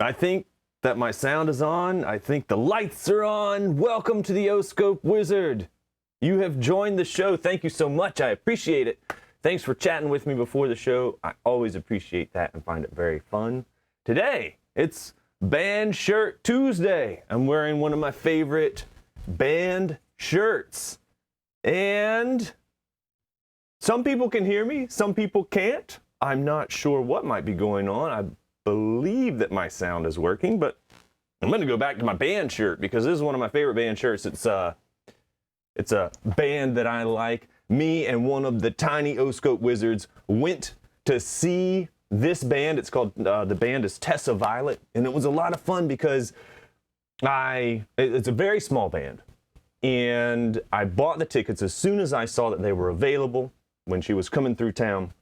I think that my sound is on. I think the lights are on. Welcome to the O-Scope Wizard. You have joined the show. Thank you so much. I appreciate it. Thanks for chatting with me before the show. I always appreciate that and find it very fun. Today, it's Band Shirt Tuesday. I'm wearing one of my favorite band shirts. And some people can hear me, some people can't. I'm not sure what might be going on. I believe that my sound is working, but I'm going to go back to my band shirt because this is one of my favorite band shirts. It's a band that I like. Me and one of the tiny O-Scope wizards went to see this band. It's called, the band is Tessa Violet, and it was a lot of fun because it's a very small band, and I bought the tickets as soon as I saw that they were available when she was coming through town.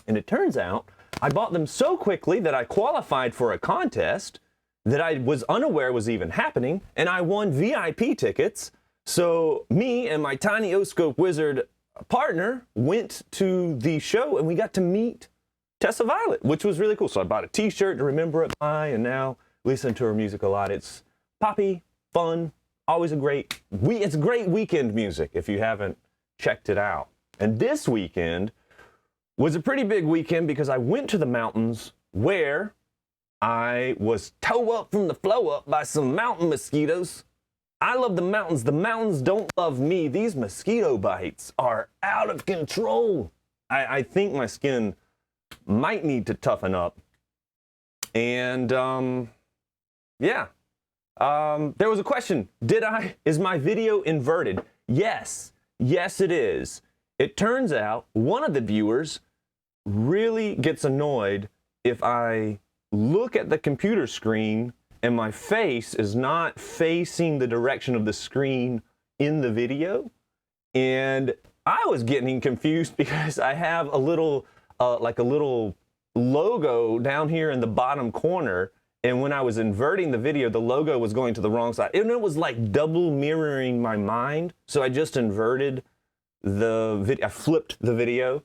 And it turns out I bought them so quickly that I qualified for a contest that I was unaware was even happening, and I won VIP tickets. So me and my tiny O-Scope wizard partner went to the show, and we got to meet Tessa Violet, which was really cool. So I bought a t-shirt to remember it by, and now listen to her music a lot. It's poppy, fun, always it's great weekend music if you haven't checked it out. And this weekend was a pretty big weekend because I went to the mountains where I was toe up from the flow up by some mountain mosquitoes. I love the mountains. The mountains don't love me. These mosquito bites are out of control. I think my skin might need to toughen up. And yeah, there was a question. Is my video inverted? Yes, it is. It turns out one of the viewers really gets annoyed if I look at the computer screen and my face is not facing the direction of the screen in the video. And I was getting confused because I have a little, like a little logo down here in the bottom corner. And when I was inverting the video, the logo was going to the wrong side. And it was like double mirroring my mind. So I just inverted the video, I flipped the video.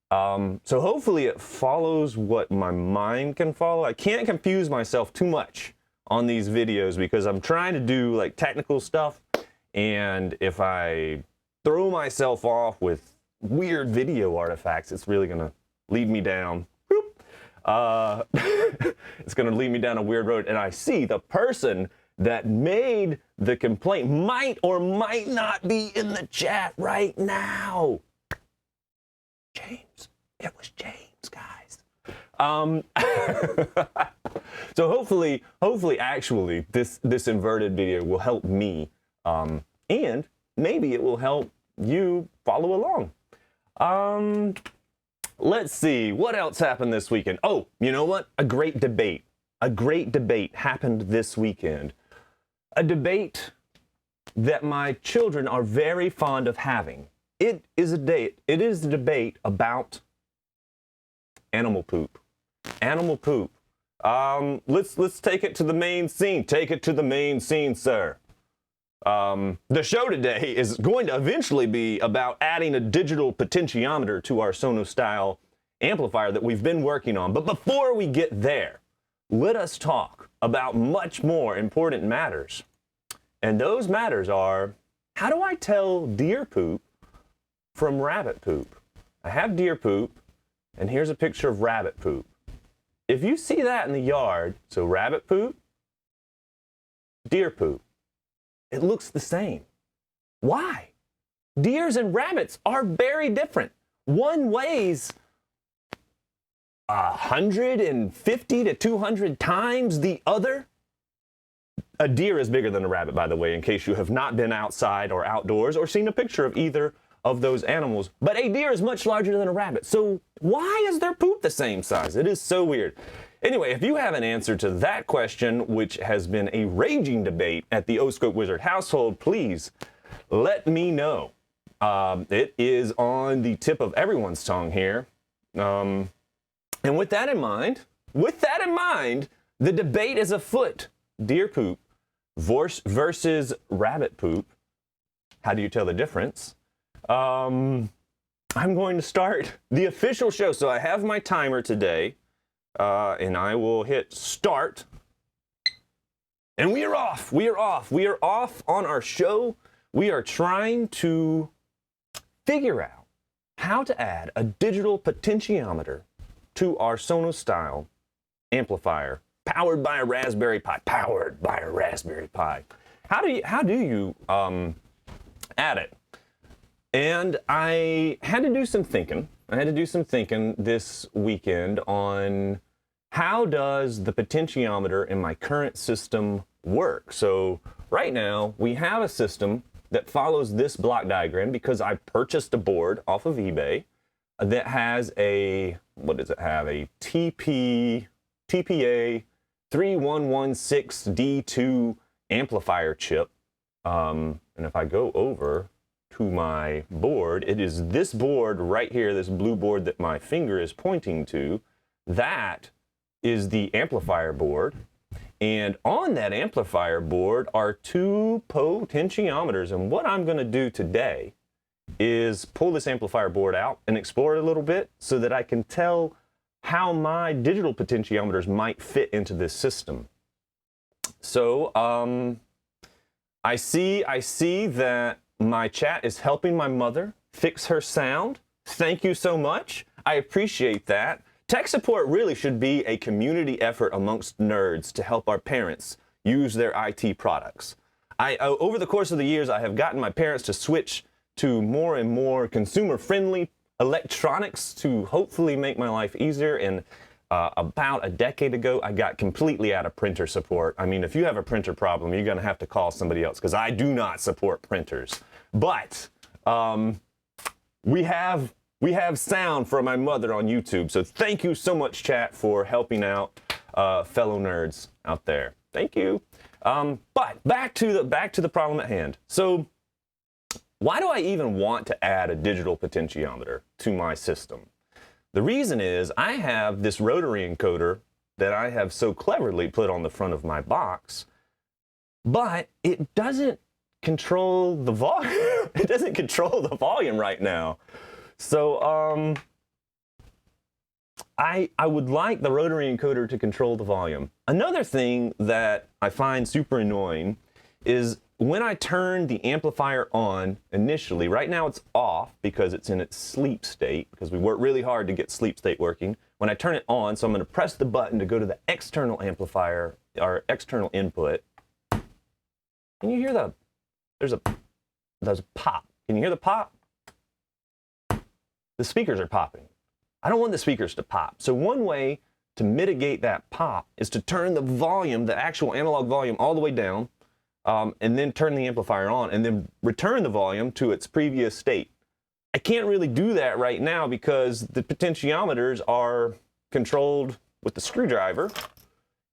So hopefully it follows what my mind can follow. I can't confuse myself too much on these videos because I'm trying to do like technical stuff, and if I throw myself off with weird video artifacts, it's really gonna lead me down. It's gonna lead me down a weird road, and I see the person that made the complaint might or might not be in the chat right now. James. It was James, guys. So hopefully, actually, this inverted video will help me, and maybe it will help you follow along. Let's see, what else happened this weekend? Oh, you know what? A great debate happened this weekend. A debate that my children are very fond of having. It is a debate about animal poop. Animal poop. Let's take it to the main scene. Take it to the main scene, sir. The show today is going to eventually be about adding a digital potentiometer to our Sonos style amplifier that we've been working on. But before we get there, let us talk about much more important matters. And those matters are, how do I tell deer poop from rabbit poop? I have deer poop, and here's a picture of rabbit poop. If you see that in the yard, so rabbit poop, deer poop, it looks the same. Why? Deers and rabbits are very different. One weighs 150 to 200 times the other. A deer is bigger than a rabbit, by the way, in case you have not been outside or outdoors or seen a picture of either of those animals. But a deer is much larger than a rabbit. So why is their poop the same size? It is so weird. Anyway, if you have an answer to that question, which has been a raging debate at the O-Scope Wizard household, please let me know. It is on the tip of everyone's tongue here. And with that in mind, the debate is afoot. Deer poop versus rabbit poop. How do you tell the difference? I'm going to start the official show. So I have my timer today, and I will hit start And we are off. We are off. We are off on our show. We are trying to figure out how to add a digital potentiometer to our Sonos style amplifier powered by a Raspberry Pi. Powered by a Raspberry Pi. How do you add it? And I had to do some thinking. This weekend on how does the potentiometer in my current system work. So right now we have a system that follows this block diagram because I purchased a board off of eBay that has a, what does it have? A TPA3116D2 amplifier chip. And if I go over to my board, it is this board right here, this blue board that my finger is pointing to. That is the amplifier board. And on that amplifier board are two potentiometers. And what I'm going to do today is pull this amplifier board out and explore it a little bit so that I can tell how my digital potentiometers might fit into this system. So I see that my chat is helping my mother fix her sound. Thank you so much. I appreciate that. Tech support really should be a community effort amongst nerds to help our parents use their IT products. Over the course of the years, I have gotten my parents to switch to more and more consumer-friendly electronics to hopefully make my life easier. And about a decade ago, I got completely out of printer support. I mean, if you have a printer problem, you're going to have to call somebody else because I do not support printers. But we have sound from my mother on YouTube. So thank you so much, chat, for helping out fellow nerds out there. Thank you. But back to the problem at hand. So why do I even want to add a digital potentiometer to my system? The reason is I have this rotary encoder that I have so cleverly put on the front of my box, but it doesn't control the volume. It doesn't control the volume right now. So I would like the rotary encoder to control the volume. Another thing that I find super annoying is when I turn the amplifier on initially, right now it's off because it's in its sleep state, because we work really hard to get sleep state working. When I turn it on, so I'm going to press the button to go to the external amplifier, or external input. Can you hear there's a pop. Can you hear the pop? The speakers are popping. I don't want the speakers to pop. So one way to mitigate that pop is to turn the volume, the actual analog volume, all the way down, and then turn the amplifier on, and then return the volume to its previous state. I can't really do that right now because the potentiometers are controlled with the screwdriver,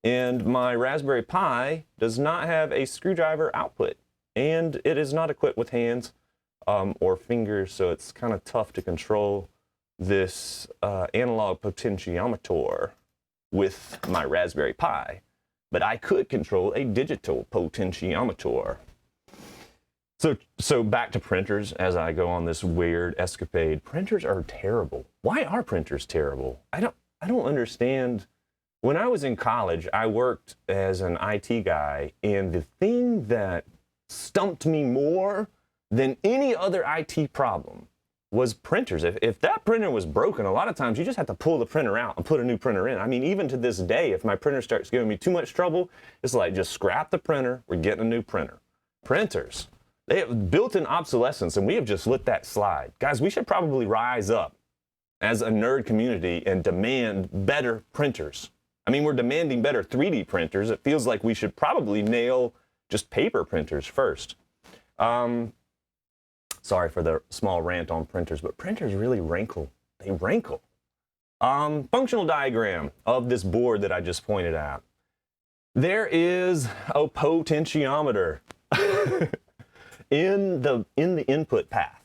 and my Raspberry Pi does not have a screwdriver output, and it is not equipped with hands or fingers, so it's kind of tough to control this analog potentiometer with my Raspberry Pi. But I could control a digital potentiometer. So back to printers as I go on this weird escapade. Printers are terrible. Why are printers terrible? I don't understand. When I was in college, I worked as an IT guy, and the thing that stumped me more than any other IT problem was printers. If that printer was broken, a lot of times you just have to pull the printer out and put a new printer in. I mean, even to this day, if my printer starts giving me too much trouble, it's like, just scrap the printer, we're getting a new printer. Printers, they have built-in obsolescence, and we have just let that slide. Guys, we should probably rise up as a nerd community and demand better printers. I mean, we're demanding better 3D printers. It feels like we should probably nail just paper printers first. Sorry for the small rant on printers, but printers really rankle. They rankle. Functional diagram of this board that I just pointed out. There is a potentiometer in the input path.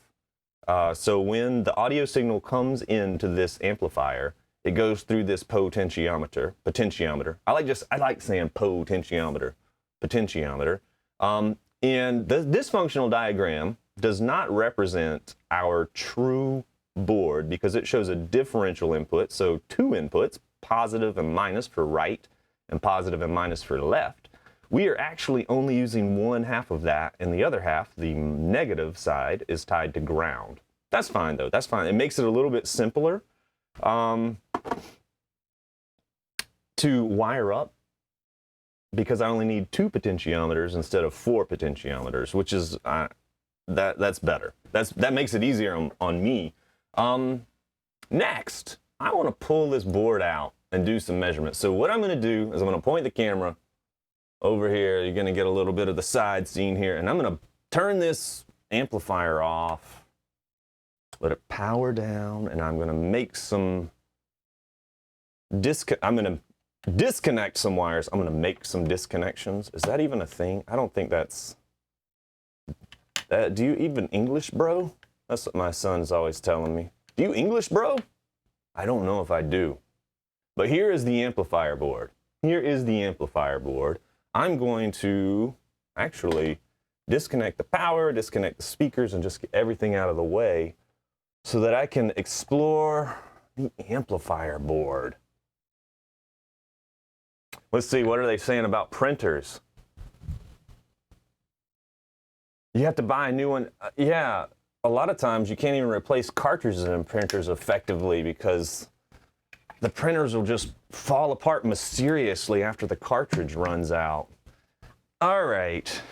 So when the audio signal comes into this amplifier, it goes through this potentiometer. I like saying potentiometer. And this functional diagram does not represent our true board because it shows a differential input. So two inputs, positive and minus for right and positive and minus for left. we are actually only using one half of that, and the other half, the negative side, is tied to ground. That's fine though, that's fine. It makes it a little bit simpler to wire up, because I only need 2 potentiometers instead of 4 potentiometers, which is, that's better. That makes it easier on me. Next, I want to pull this board out and do some measurements. So what I'm going to do is I'm going to point the camera over here. You're going to get a little bit of the side scene here, and I'm going to turn this amplifier off, let it power down, and I'm going to make some I'm going to disconnect some wires. I'm going to make some disconnections. Is that even a thing? I don't think that's... do you even English, bro? That's what my son's always telling me. Do you English, bro? I don't know if I do. But here is the amplifier board. Here is the amplifier board. I'm going to actually disconnect the power, disconnect the speakers, and just get everything out of the way so that I can explore the amplifier board. Let's see, what are they saying about printers? You have to buy a new one. Yeah, a lot of times you can't even replace cartridges in printers effectively because the printers will just fall apart mysteriously after the cartridge runs out. All right,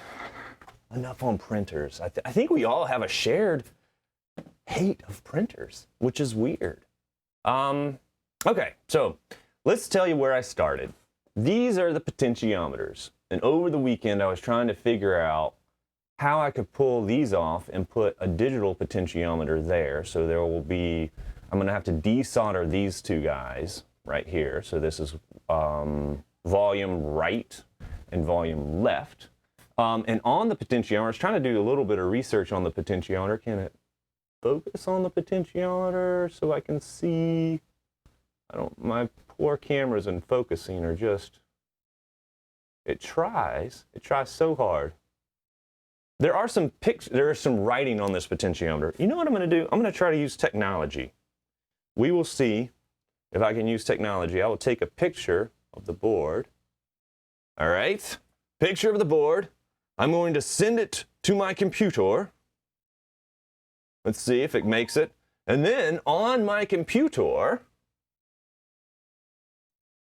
enough on printers. I think we all have a shared hate of printers, which is weird. Okay, so let's tell you where I started. These are the potentiometers, and over the weekend I was trying to figure out how I could pull these off and put a digital potentiometer there. So there will be, I'm going to have to desolder these two guys right here. So this is volume right and volume left. And on the potentiometer, I was trying to do a little bit of research on the potentiometer. Can it focus on the potentiometer so I can see? My poor cameras and focusing are just, it tries so hard. There is some writing on this potentiometer. You know what I'm going to do? I'm going to try to use technology. We will see if I can use technology. I will take a picture of the board. All right, picture of the board. I'm going to send it to my computer. Let's see if it makes it. And then on my computer,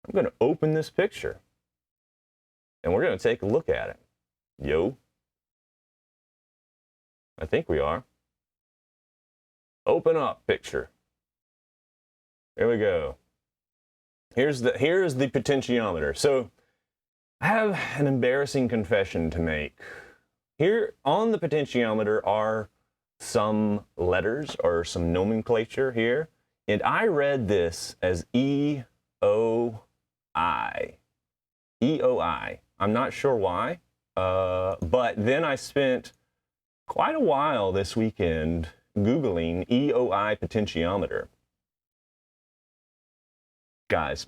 I'm going to open this picture. And we're going to take a look at it. Yo. I think we are. Open up picture. Here we go. Here's the potentiometer. So I have an embarrassing confession to make. Here on the potentiometer are some letters or some nomenclature here, and I read this as EOI. EOI. I'm not sure why, but then I spent quite a while this weekend Googling EOI potentiometer. Guys.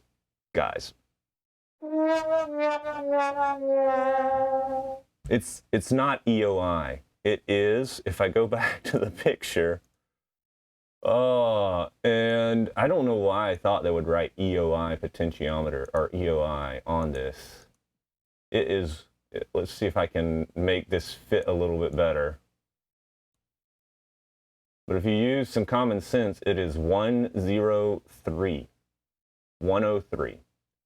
It's not EOI. It is, if I go back to the picture, and I don't know why I thought they would write EOI potentiometer or EOI on this. It is, let's see if I can make this fit a little bit better. But if you use some common sense, it is 103. 103.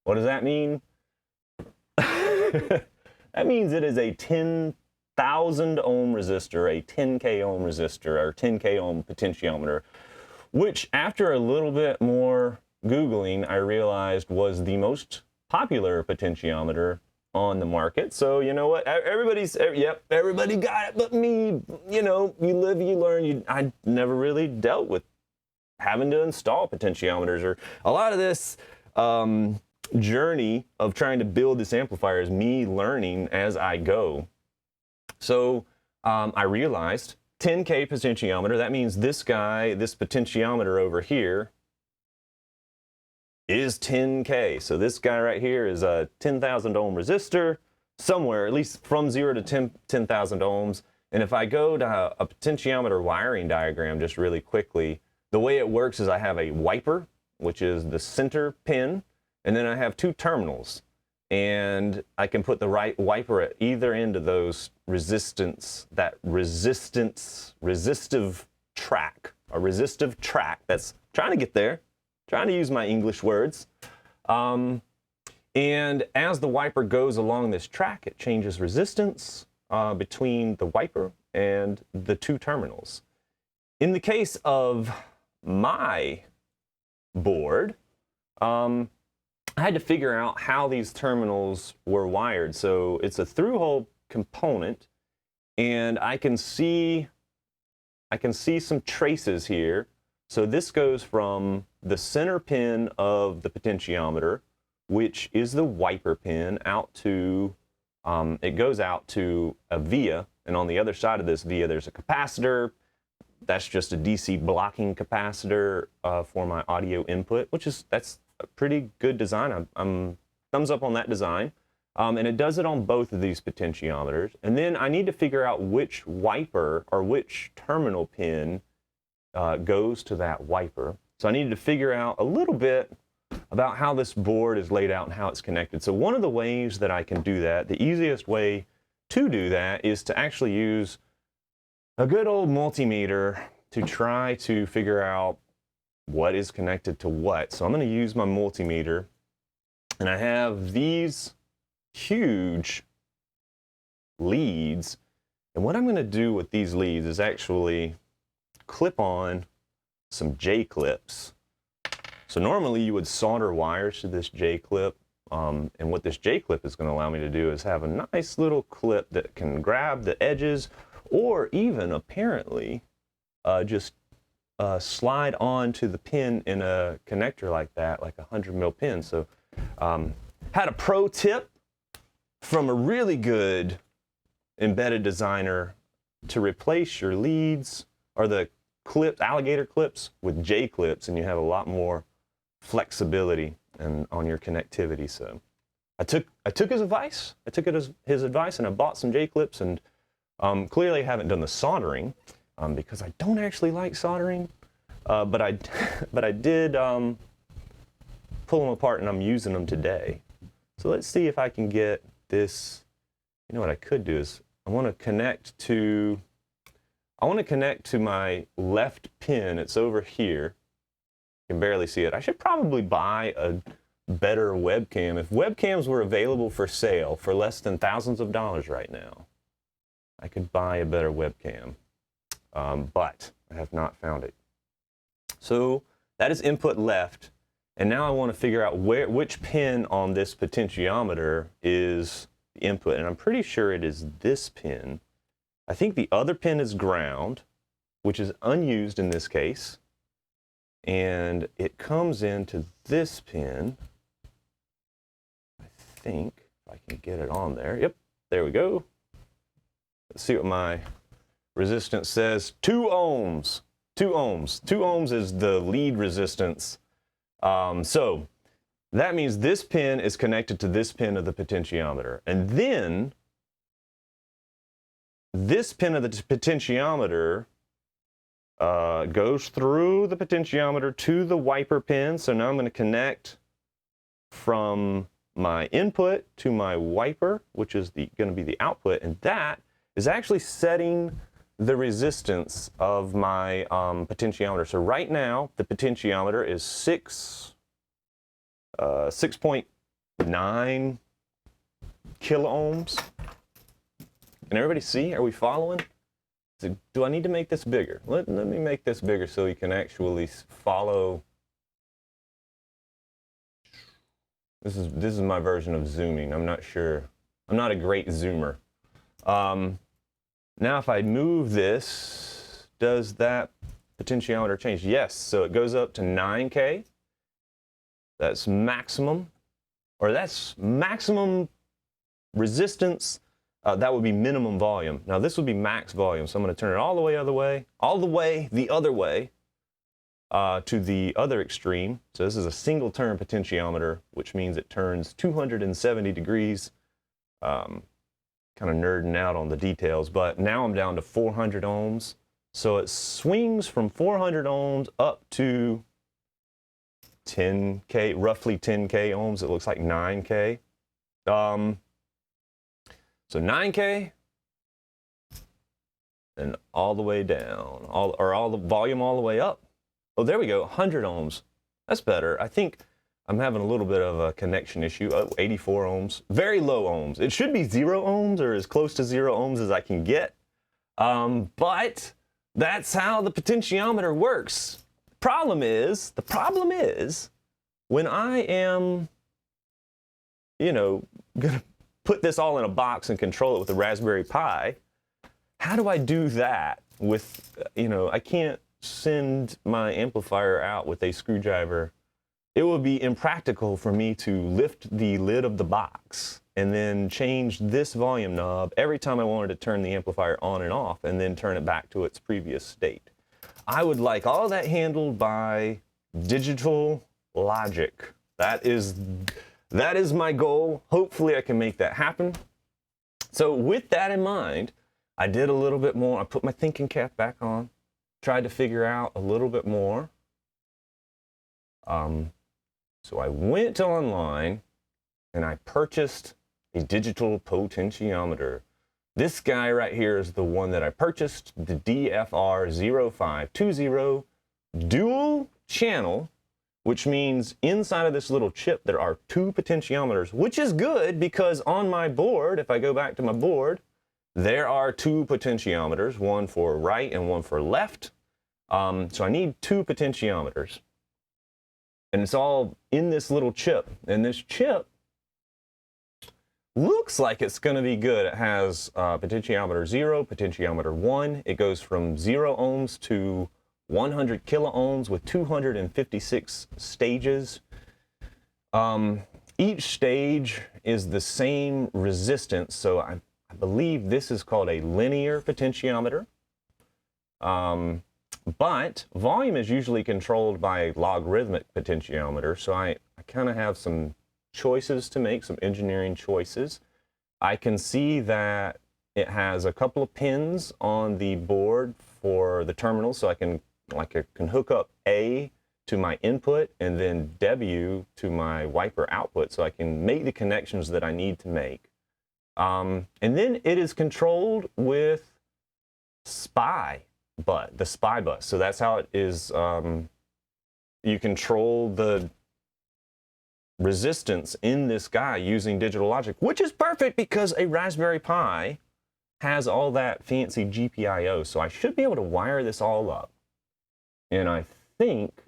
What does that mean? That means it is a 10,000 ohm resistor, a 10K ohm resistor, or 10K ohm potentiometer, which after a little bit more Googling, I realized was the most popular potentiometer on the market. So you know what, everybody got it but me. You know, you live, you learn. I never really dealt with having to install potentiometers, or a lot of this journey of trying to build this amplifier is me learning as I go. So I realized 10K potentiometer, that means this guy, this potentiometer over here is 10K. So this guy right here is a 10,000 ohm resistor, somewhere, at least from 0 to 10,000 ohms. And if I go to a potentiometer wiring diagram just really quickly, the way it works is I have a wiper, which is the center pin, and then I have two terminals. and I can put the right wiper at either end of those resistive track, a resistive track. That's trying to get there, trying to use my English words. And as the wiper goes along this track, it changes resistance between the wiper and the two terminals. In the case of my board, I had to figure out how these terminals were wired. So it's a through-hole component, and I can see some traces here. So this goes from the center pin of the potentiometer, which is the wiper pin, out to, it goes out to a via, and on the other side of this via there's a capacitor. That's just a DC blocking capacitor for my audio input, that's a pretty good design. I'm thumbs up on that design. And it does it on both of these potentiometers. And then I need to figure out which wiper or which terminal pin goes to that wiper. So I needed to figure out a little bit about how this board is laid out and how it's connected. So one of the ways that I can do that, the easiest way to do that, is to actually use a good old multimeter to try to figure out what is connected to what. So I'm going to use my multimeter, and I have these huge leads, and what I'm going to do with these leads is actually clip on some J-clips. So normally you would solder wires to this J-clip, and what this J-clip is going to allow me to do is have a nice little clip that can grab the edges, or even apparently just slide onto the pin in a connector like that, like a 100 mil pin. So had a pro tip from a really good embedded designer to replace your leads or the clips, alligator clips, with J clips, and you have a lot more flexibility and on your connectivity. So I took his advice. I took his advice, and I bought some J clips, and clearly I haven't done the soldering because I don't actually like soldering, but I did pull them apart, and I'm using them today. So let's see if I can get this. You know what I could do is I want to connect to my left pin. It's over here. You can barely see it. I should probably buy a better webcam. If webcams were available for sale for less than thousands of dollars right now, I could buy a better webcam, but I have not found it. So that is input left, and now I want to figure out which pin on this potentiometer is the input, and I'm pretty sure it is this pin. I think the other pin is ground, which is unused in this case, and it comes into this pin. I think if I can get it on there. Yep, there we go. Let's see what my resistance says. 2 ohms. 2 ohms. 2 ohms is the lead resistance. So that means this pin is connected to this pin of the potentiometer. And then this pin of the potentiometer goes through the potentiometer to the wiper pin. So now I'm going to connect from my input to my wiper, which is going to be the output, and that is actually setting the resistance of my potentiometer. So right now the potentiometer is 6.9 kilo ohms. Can everybody see? Are we following? Do I need to make this bigger? Let me make this bigger so you can actually follow. This is my version of zooming. I'm not sure. I'm not a great zoomer. Now if I move this, does that potentiometer change? Yes, so it goes up to 9K. That's maximum, or that's maximum resistance. That would be minimum volume. Now this would be max volume, so I'm going to turn it all the way the other way to the other extreme. So this is a single turn potentiometer, which means it turns 270 degrees. Kind of nerding out on the details, but now I'm down to 400 ohms. So it swings from 400 ohms up to 10K, roughly 10K ohms. It looks like 9K. So 9K and all the way down, all the volume all the way up. Oh, there we go, 100 ohms. That's better. I think I'm having a little bit of a connection issue. Oh, 84 ohms, very low ohms. It should be 0 ohms or as close to 0 ohms as I can get. But that's how the potentiometer works. The problem is, when I am, gonna put this all in a box and control it with a Raspberry Pi, how do I do that with, I can't send my amplifier out with a screwdriver. It would be impractical for me to lift the lid of the box and then change this volume knob every time I wanted to turn the amplifier on and off and then turn it back to its previous state. I would like all that handled by digital logic. That is my goal. Hopefully I can make that happen. So with that in mind, I did a little bit more. I put my thinking cap back on, tried to figure out a little bit more. So I went online and I purchased a digital potentiometer. This guy right here is the one that I purchased, the DFR0520 dual channel, which means inside of this little chip there are 2 potentiometers, which is good because on my board, if I go back to my board, there are 2 potentiometers, one for right and one for left. So I need 2 potentiometers. And it's all in this little chip. And this chip looks like it's going to be good. It has potentiometer 0, potentiometer 1. It goes from 0 ohms to 100 kilo ohms with 256 stages. Each stage is the same resistance. So I believe this is called a linear potentiometer. But volume is usually controlled by a logarithmic potentiometer, so I kind of have some choices to make, some engineering choices. I can see that it has a couple of pins on the board for the terminal, so I can hook up A to my input and then W to my wiper output, so I can make the connections that I need to make. And then it is controlled with the SPI bus. So that's how it is. You control the resistance in this guy using digital logic, which is perfect because a Raspberry Pi has all that fancy GPIO. So I should be able to wire this all up. And I think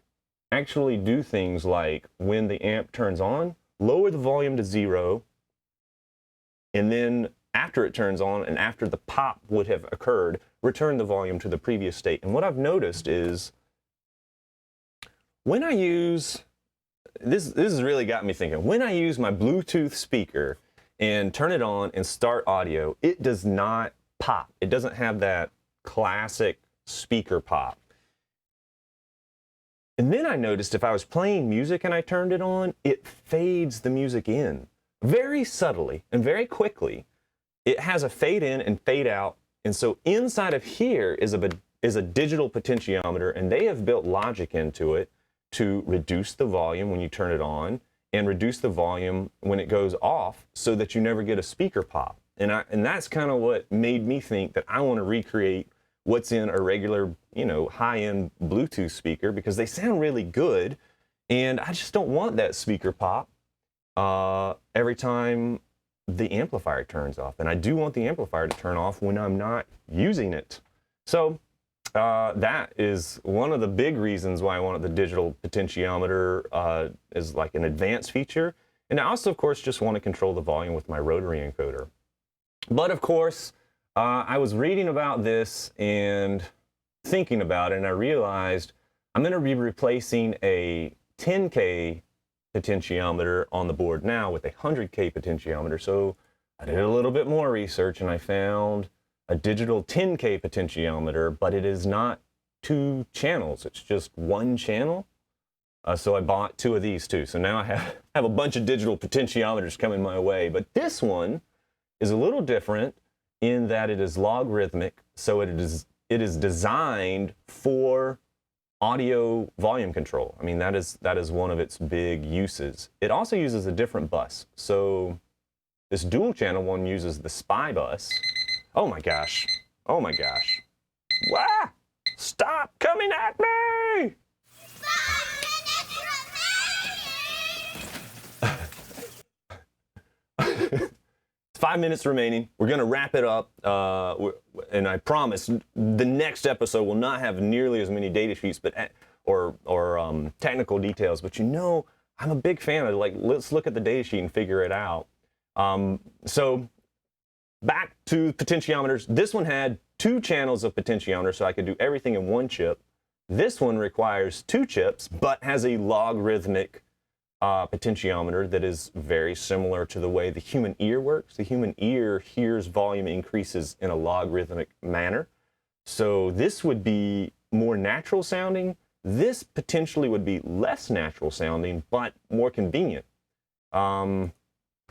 actually do things like when the amp turns on, lower the volume to 0, and then after it turns on and after the pop would have occurred, return the volume to the previous state. And what I've noticed is when I use, this has really got me thinking, when I use my Bluetooth speaker and turn it on and start audio, it does not pop. It doesn't have that classic speaker pop. And then I noticed if I was playing music and I turned it on, it fades the music in very subtly and very quickly. It has a fade in and fade out. And so inside of here is a digital potentiometer, and they have built logic into it to reduce the volume when you turn it on and reduce the volume when it goes off so that you never get a speaker pop. And that's kind of what made me think that I want to recreate what's in a regular, high-end Bluetooth speaker because they sound really good. And I just don't want that speaker pop every time the amplifier turns off. And I do want the amplifier to turn off when I'm not using it. So that is one of the big reasons why I wanted the digital potentiometer as like an advanced feature. And I also, of course, just want to control the volume with my rotary encoder. But of course, I was reading about this and thinking about it, and I realized I'm going to be replacing a 10K potentiometer on the board now with a 100K potentiometer. So I did a little bit more research and I found a digital 10K potentiometer, but it is not 2 channels. It's just 1 channel. So I bought 2 of these too. So now I have a bunch of digital potentiometers coming my way, but this one is a little different in that it is logarithmic. So it is designed for audio volume control. I mean, that is one of its big uses. It also uses a different bus. So This dual channel one uses the SPI bus. Oh my gosh. Oh my gosh. Wah! Stop coming at me! 5 minutes remaining. We're going to wrap it up, and I promise the next episode will not have nearly as many data sheets, or technical details. But you know, I'm a big fan of, like, let's look at the data sheet and figure it out. So back to potentiometers. This one had 2 channels of potentiometer, so I could do everything in 1 chip. This one requires 2 chips, but has a logarithmic potentiometer that is very similar to the way the human ear works. The human ear hears volume increases in a logarithmic manner. So this would be more natural sounding. This potentially would be less natural sounding, but more convenient.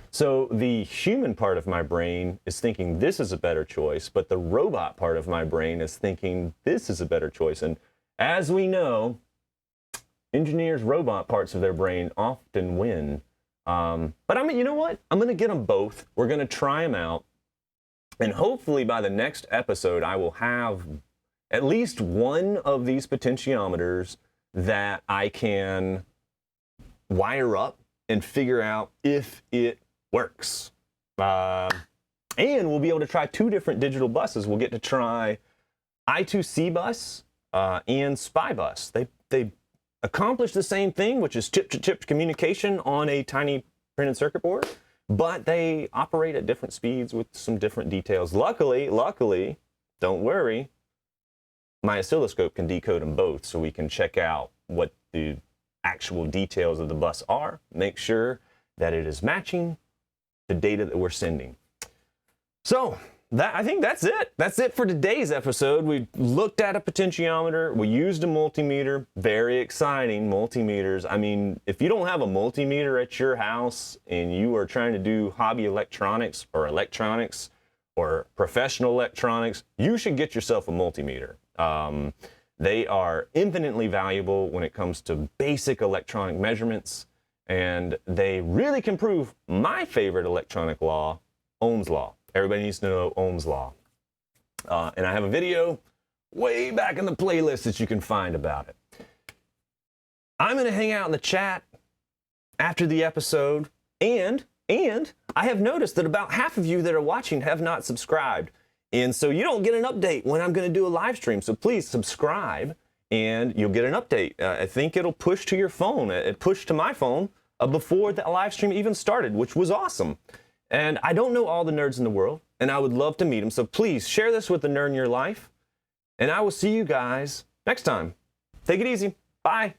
So the human part of my brain is thinking this is a better choice, but the robot part of my brain is thinking this is a better choice. And as we know, engineers' robot parts of their brain often win. But I mean, you know what? I'm going to get them both. We're going to try them out. And hopefully by the next episode, I will have at least one of these potentiometers that I can wire up and figure out if it works. And we'll be able to try 2 different digital buses. We'll get to try I2C bus and SPI bus. They accomplish the same thing, which is chip-to-chip communication on a tiny printed circuit board, but they operate at different speeds with some different details. Luckily, don't worry, my oscilloscope can decode them both, so we can check out what the actual details of the bus are, make sure that it is matching the data that we're sending. So I think that's it. That's it for today's episode. We looked at a potentiometer. We used a multimeter. Very exciting, multimeters. I mean, if you don't have a multimeter at your house and you are trying to do hobby electronics or professional electronics, you should get yourself a multimeter. They are infinitely valuable when it comes to basic electronic measurements, and they really can prove my favorite electronic law, Ohm's law. Everybody needs to know Ohm's law. And I have a video way back in the playlist that you can find about it. I'm going to hang out in the chat after the episode, and I have noticed that about half of you that are watching have not subscribed. And so you don't get an update when I'm going to do a live stream. So please subscribe and you'll get an update. I think it'll push to your phone. It pushed to my phone before the live stream even started, which was awesome. And I don't know all the nerds in the world, and I would love to meet them. So please share this with the nerd in your life. And I will see you guys next time. Take it easy. Bye.